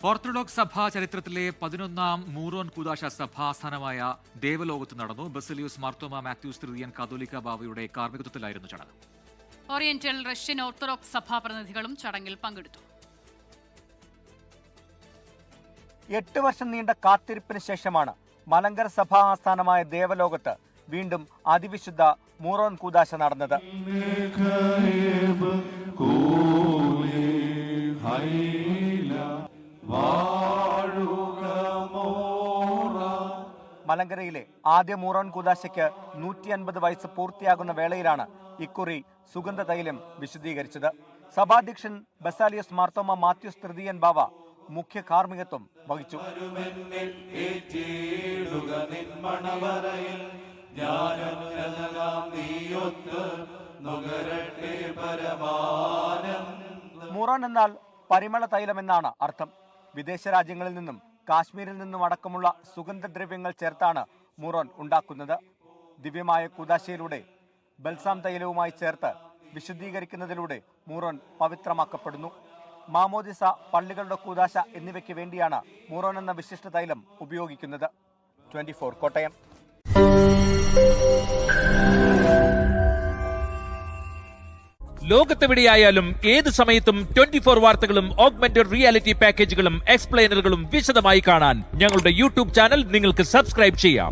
Orthodox സഭാ ചരിത്രത്തിലെ 11ാം മൂറോൻ കൂദാശ സഭാസ്ഥാനമായ ദേവലോകത്ത് നടന്നു. ബസേലിയോസ് മാർത്തോമ മാത്യൂസ് തൃതീയൻ കാതോലിക്ക ബാവയുടെ കാർമ്മികത്വത്തിലായിരുന്നു ചടങ്ങ്. ഓറിയന്റൽ റഷ്യൻ ഓർത്തഡോക്സ് സഭാ പ്രതിനിധികളും ചടങ്ങിൽ പങ്കെടുത്തു. 8 വർഷം നീണ്ട കാത്തിരിപ്പിന് ശേഷമാണ് മലങ്കര സഭാ ആസ്ഥാനമായ ദേവലോകത്ത് വീണ്ടും അതിവിശുദ്ധ മൂറോൻ കൂദാശ നടന്നത്. മലങ്കരയിലെ ആദ്യ മൂറോൻ കൂദാശയ്ക്ക് 150 വയസ്സ് പൂർത്തിയാകുന്ന വേളയിലാണ് ഇക്കുറി സുഗന്ധ തൈലം വിശുദ്ധീകരിച്ചത്. സഭാധ്യക്ഷൻ ബസാലിയോസ് മാർത്തോമ മാത്യൂസ് തൃതീയൻ ബാവ മുഖ്യ കാർമ്മികത്വം വഹിച്ചു. മൂറോൻ എന്നാൽ പരിമള തൈലം എന്നാണ് അർത്ഥം. വിദേശ രാജ്യങ്ങളിൽ നിന്നും കാശ്മീരിൽ നിന്നും അടക്കമുള്ള സുഗന്ധദ്രവ്യങ്ങൾ ചേർത്താണ് മൂറോൻ ഉണ്ടാക്കുന്നത്. ദിവ്യമായ കൂദാശയിലൂടെ ബൽസാം തൈലവുമായി ചേർത്ത് വിശുദ്ധീകരിക്കുന്നതിലൂടെ മൂറോൻ പവിത്രമാക്കപ്പെടുന്നു. മാമോദിസ, പള്ളികളുടെ കൂദാശ എന്നിവയ്ക്ക് വേണ്ടിയാണ് മൂറോൻ എന്ന വിശിഷ്ട തൈലം ഉപയോഗിക്കുന്നത്. 24 കോട്ടയം. ലോകത്തെവിടെയായാലും ഏത് സമയത്തും 24 വാർത്തകളും ഓഗ്മെന്റഡ് റിയാലിറ്റി പാക്കേജുകളും എക്സ്പ്ലെയിനറുകളും വിശദമായി കാണാൻ ഞങ്ങളുടെ യൂട്യൂബ് ചാനൽ നിങ്ങൾക്ക് സബ്സ്ക്രൈബ് ചെയ്യാം.